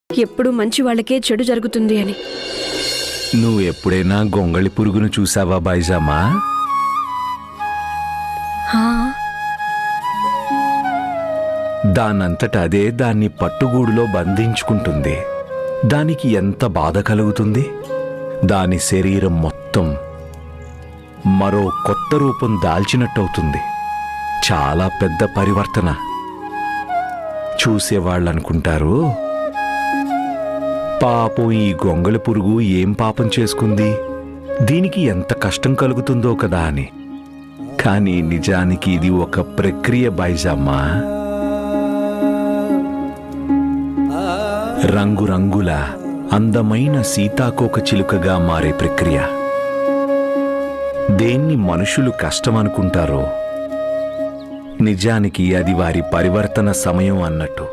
ఎప్పుడు మంచి వాళ్ళకే చెడు జరుగుతుంది అని. నువ్వు ఎప్పుడైనా గొంగళి పురుగును చూసావా బైజామా? దానంతట అదే దాన్ని పట్టుగూడులో బంధించుకుంటుంది. దానికి ఎంత బాధ కలుగుతుంది. దాని శరీరం మొత్తం మరో కొత్త రూపం దాల్చినట్టవుతుంది. చాలా పెద్ద పరివర్తన. చూసేవాళ్ళనుకుంటారు, పాపం ఈ గొంగళి పురుగు ఏం పాపం చేసుకుంది, దీనికి ఎంత కష్టం కలుగుతుందో కదా అని. కానీ నిజానికి ఇది ఒక ప్రక్రియ బైజామా. రంగురంగుల అందమైన సీతాకోక చిలుకగా మారే ప్రక్రియ. దేన్ని మనుషులు కష్టమనుకుంటారో నిజానికి అది వారి పరివర్తన సమయం అన్నట్టు.